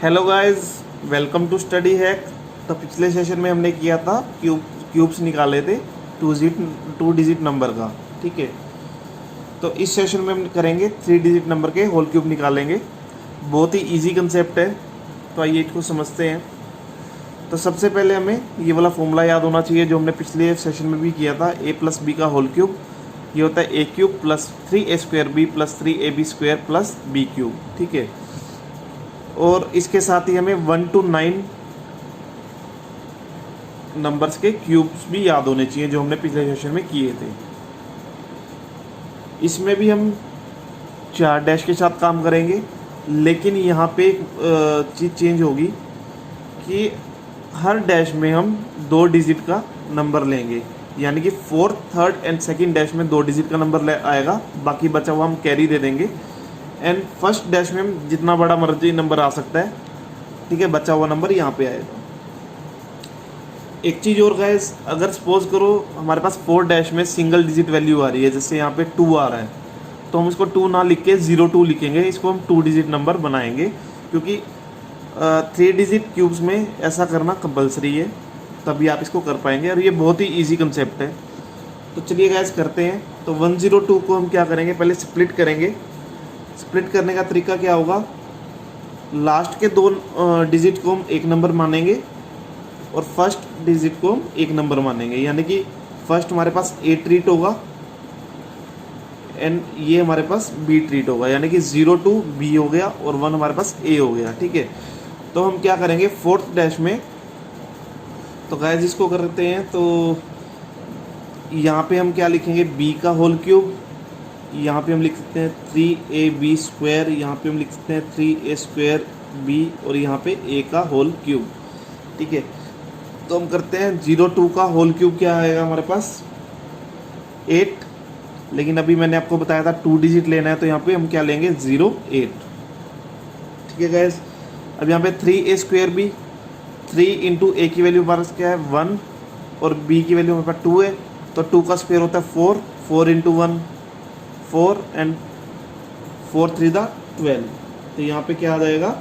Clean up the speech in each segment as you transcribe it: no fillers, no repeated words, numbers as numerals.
Hello guys, welcome to study hack. तो पिछले session में हमने किया था क्यूब्स निकाले थे टू डिजिट नंबर का। ठीक है, तो इस सेशन में हम करेंगे 3 डिजिट नंबर के होल क्यूब निकालेंगे। बहुत ही इजी कंसेप्ट है, तो आइए इसको समझते हैं। तो सबसे पहले हमें ये वाला फॉर्मूला याद होना चाहिए जो हमने पिछले सेशन में भी किया था। ए प्लस बी का होल क्यूब ये होता है A cube plus 3a² B plus 3ab² plus B cube. ठीक है, और इसके साथ ही हमें 1 to 9 नंबर्स के क्यूब्स भी याद होने चाहिए जो हमने पिछले सेशन में किए थे। इसमें भी हम 4 डैश के साथ काम करेंगे, लेकिन यहाँ पे एक चीज़ चेंज होगी कि हर डैश में हम 2 डिजिट का नंबर लेंगे, यानी कि 4th, 3rd and 2nd dash में 2 डिजिट का नंबर आएगा, बाकी बचा हुआ हम कैरी दे देंगे। एंड फर्स्ट डैश में हम जितना बड़ा मर्जी नंबर आ सकता है, ठीक है, बचा हुआ नंबर यहाँ पे आएगा। एक चीज़ और गाइस, अगर सपोज करो हमारे पास 4 डैश में सिंगल डिजिट वैल्यू आ रही है, जैसे यहाँ पे 2 आ रहा है, तो हम इसको 2 ना लिख के 02 लिखेंगे, इसको हम 2 डिजिट नंबर बनाएंगे, क्योंकि 3 डिजिट क्यूब्स में ऐसा करना कंपलसरी है, तभी आप इसको कर पाएंगे। और ये बहुत ही ईजी कंसेप्ट है। तो चलिए गाइस करते हैं। तो 102 को हम क्या करेंगे, पहले स्प्लिट करेंगे। स्प्लिट करने का तरीका क्या होगा, लास्ट के 2 डिजिट को हम एक नंबर मानेंगे और फर्स्ट डिजिट को हम एक नंबर मानेंगे, यानी कि फर्स्ट हमारे पास ए ट्रीट होगा एंड ये हमारे पास बी ट्रीट होगा, यानी कि 02 बी हो गया और 1 हमारे पास ए हो गया। ठीक है, तो हम क्या करेंगे 4th डैश में, तो गाइस इसको करते हैं। तो यहाँ पे हम क्या लिखेंगे, बी का होल क्यूब, यहाँ पे हम लिख सकते हैं 3ab², यहाँ पे हम लिख सकते हैं 3a² b, और यहाँ पे a का होल क्यूब। ठीक है, तो हम करते हैं 02 का होल क्यूब क्या आएगा हमारे पास 8, लेकिन अभी मैंने आपको बताया था 2 डिजिट लेना है, तो यहाँ पे हम क्या लेंगे 08। ठीक है गाइस, अब यहाँ पे 3a² b, 3 इंटू ए की वैल्यू हमारे पास क्या है 1 और b की वैल्यू हमारे पास 2 है, तो 2 का स्क्वायर होता है 4, 4 इंटू 1 4 एंड 4 3 दा 12, तो यहाँ पे क्या आ जाएगा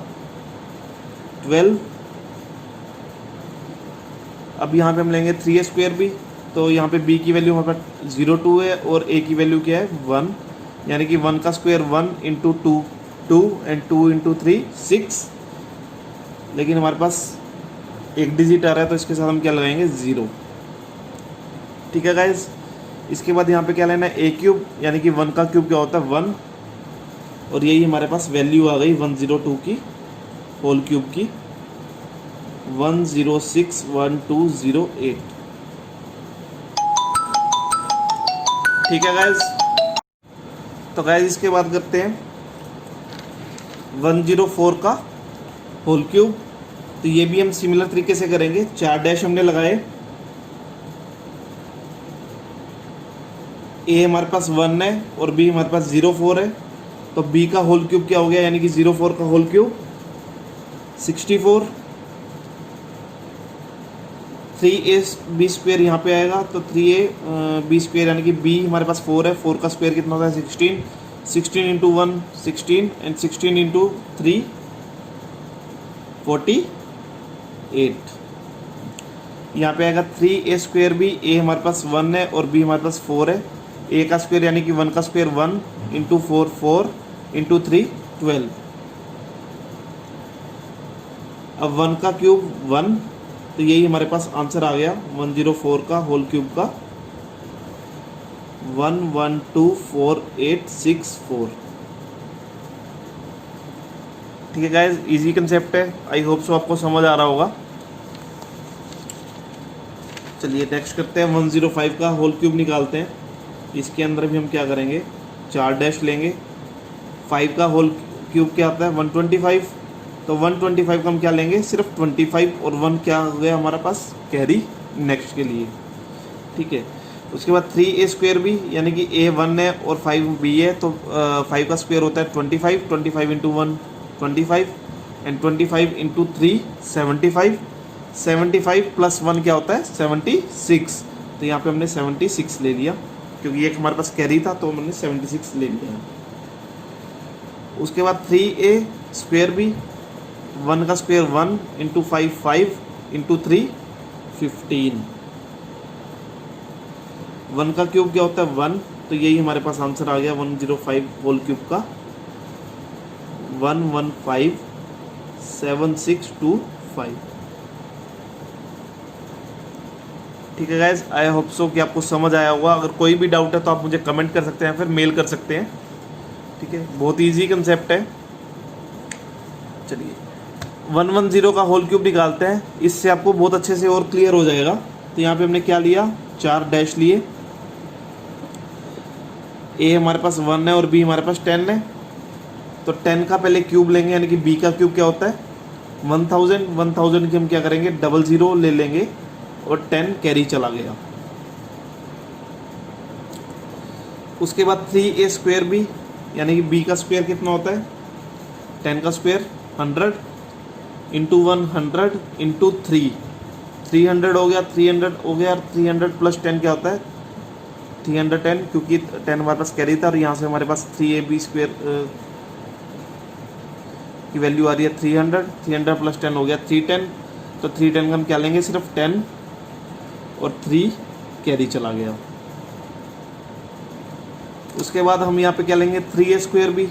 12। अब यहाँ पे हम लेंगे 3a² भी, तो यहाँ पे b की वैल्यू हमारे पास 02 है और a की वैल्यू क्या है 1, यानी कि 1 का स्क्वायर 1 इंटू 2 2 एंड 2 इंटू 3 6, लेकिन हमारे पास एक डिजिट आ रहा है, तो इसके साथ हम क्या लगाएंगे 0। ठीक है गाइज, इसके बाद यहाँ पे क्या लेना है ए क्यूब, यानी कि 1 का क्यूब क्या होता है 1, और यही हमारे पास वैल्यू आ गई 102 की होल क्यूब की 10612008। ठीक है गाइज, तो गाइज इसके बाद करते हैं 104 का होल क्यूब। तो ये भी हम सिमिलर तरीके से करेंगे। 4 डैश हमने लगाए, ए हमारे पास 1 है और बी हमारे पास 04 है, तो बी का होल क्यूब क्या हो गया, यानी कि 04 का होल क्यूब 64। 3ab² यहाँ पे आएगा, तो 3ab² यानी कि b हमारे पास 4 है, 4 का स्क्वायर कितना होता है 16, 16 इंटू 1 16 एंड 16 इंटू 3 48। यहाँ पे आएगा 3a² भी, a हमारे पास 1 है और b हमारे पास 4 है, a का स्क्वायर यानी कि 1 का स्क्वायर 1 इंटू 4 4 इंटू 3 12। अब 1 का क्यूब 1, तो यही हमारे पास आंसर आ गया 104 का होल क्यूब का 112484। ठीक है गाइज, इजी कंसेप्ट है, आई होप सो आपको समझ आ रहा होगा। चलिए नेक्स्ट करते हैं 105 का होल क्यूब निकालते हैं। इसके अंदर भी हम क्या करेंगे 4 डैश लेंगे। 5 का होल क्यूब क्या आता है 125, तो 125 का हम क्या लेंगे सिर्फ 25, और 1 क्या हो गया हमारा पास कैरी नेक्स्ट के लिए। ठीक है, उसके बाद 3a² भी, यानी कि a 1 है और 5 b है, तो 5 का स्क्वायर होता है 25, 25 इंटू 1 25 एंड 25 इंटू 3 75, 75 प्लस 1 क्या होता है 76, तो यहाँ पे हमने 76 ले लिया, क्योंकि एक हमारे पास कैरी था तो हमने 76 ले लिया। उसके बाद 3a² भी, 1 का स्क्वायर 1 इंटू 5 5 इंटू 3 15। 1 का क्यूब क्या होता है 1, तो यही हमारे पास आंसर आ गया 105 होल क्यूब का 1157625। ठीक है गाइज, आई होप सो कि आपको समझ आया होगा। अगर कोई भी डाउट है तो आप मुझे कमेंट कर सकते हैं, फिर मेल कर सकते हैं। ठीक है, बहुत इजी कंसेप्ट है। चलिए 110 का होल क्यूब निकालते हैं, इससे आपको बहुत अच्छे से और क्लियर हो जाएगा। तो यहाँ पे हमने क्या लिया, 4 डैश लिए। ए हमारे पास 1 है और बी हमारे पास 10 है, तो 10 का पहले क्यूब लेंगे, यानी कि बी का क्यूब क्या होता है 1000। 1000 की हम क्या करेंगे 00 ले लेंगे और 10 कैरी चला गया। उसके बाद 3a स्क्वायर बी, यानी कि बी का स्क्वायर कितना होता है 10 का स्क्वायर 100 इंटू 100 इंटू 300 हो गया, 300 हो गया। 300 प्लस 10 क्या होता है 310, क्योंकि 10 हमारे पास कैरी था और यहाँ से हमारे पास 3ab स्क्वायर की वैल्यू आ रही है 300। 300 प्लस 10 हो गया 310, तो 310 का हम क्या लेंगे सिर्फ 10 और 3 कैरी चला गया। उसके बाद हम यहाँ पे क्या लेंगे 3a स्क्वायर भी,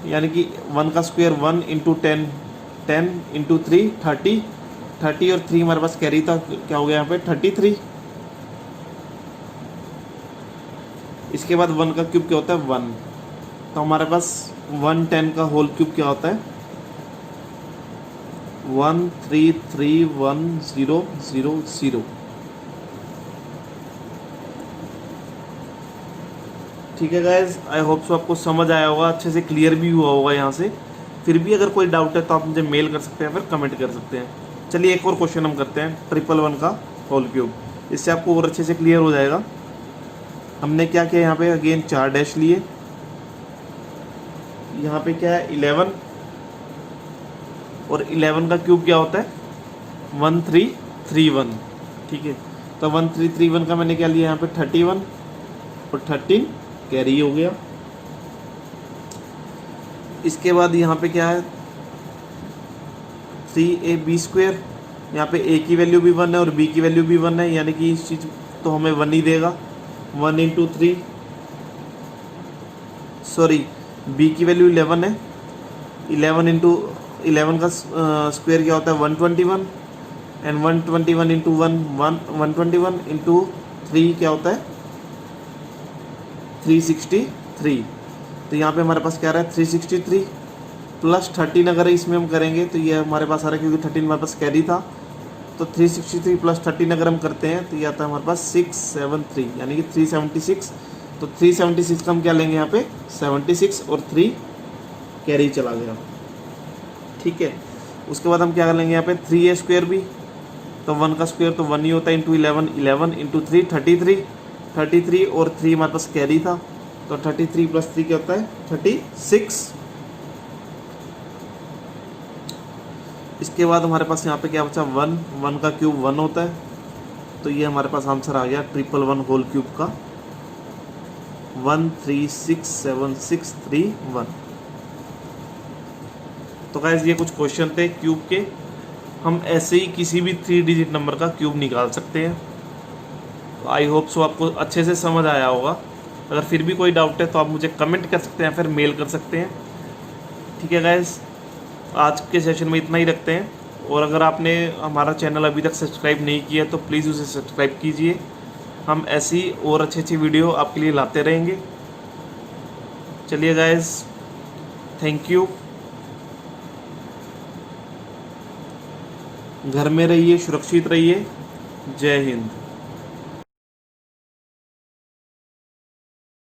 यानी कि 1 का स्क्वायर 1 इंटू 10 10 इंटू 3 30 30 और 3 हमारे पास कैरी था, क्या हो गया यहाँ पे 33। इसके बाद 1 का क्यूब क्या होता है 1, तो हमारे पास 110 का होल क्यूब क्या होता है 13310000। ठीक है गाइज, आई होप सो आपको समझ आया होगा, अच्छे से क्लियर भी हुआ होगा यहाँ से। फिर भी अगर कोई डाउट है तो आप मुझे मेल कर सकते हैं, फिर कमेंट कर सकते हैं। चलिए एक और क्वेश्चन हम करते हैं 111 का होल क्यूब, इससे आपको और अच्छे से क्लियर हो जाएगा। हमने क्या किया यहाँ पे अगेन 4 डैश लिए। यहाँ पे क्या है 11, और 11 का क्यूब क्या होता है 1331। ठीक है, तो 1331 का मैंने क्या लिया यहाँ पे 31 और 13 कैरी हो गया। इसके बाद यहाँ पे क्या है 3ab स्क्वायर, यहाँ पे a की वैल्यू भी 1 है और b की वैल्यू भी 1 है, यानी कि इस चीज़ तो हमें 1 ही देगा। 1 इंटू 3, सॉरी b की वैल्यू 11 है, 11 इंटू 11 का स्क्वायर क्या होता है 121, एंड 121 इंटू 121 इंटू 3 क्या होता है 363। तो यहाँ पे हमारे पास क्या रहा है 363 प्लस 13, अगर इसमें हम करेंगे तो ये हमारे पास आ रहा है, क्योंकि 13 हमारे पास कैरी था। तो 363 प्लस 13 अगर हम करते हैं तो ये आता है हमारे पास 673, यानी कि 376। तो 376 का हम क्या लेंगे यहाँ पे 76 और 3 कैरी चला गया। ठीक है, उसके बाद हम क्या कर लेंगे यहाँ पे 3a स्क्वायर भी, तो 1 का स्क्वायर तो 1 ही होता है इंटू 11 11 इंटू 3 33 और 3 हमारे पास कैरी था, तो 33 प्लस 3 क्या होता है 36। इसके बाद हमारे पास यहाँ पे क्या बचा 1 का क्यूब 1 होता है, तो ये हमारे पास आंसर आ गया 111 होल क्यूब का 1367631। तो गाइस ये कुछ क्वेश्चन थे क्यूब के, हम ऐसे ही किसी भी 3 डिजिट नंबर का क्यूब निकाल सकते हैं। तो आई होप सो आपको अच्छे से समझ आया होगा। अगर फिर भी कोई डाउट है तो आप मुझे कमेंट कर सकते हैं, फिर मेल कर सकते हैं। ठीक है गाइस, आज के सेशन में इतना ही रखते हैं, और अगर आपने हमारा चैनल अभी तक सब्सक्राइब नहीं किया तो प्लीज़ उसे सब्सक्राइब कीजिए। हम ऐसी और अच्छी वीडियो आपके लिए लाते रहेंगे। चलिए गाइस, थैंक यू। घर में रहिए, सुरक्षित रहिए। जय हिंद।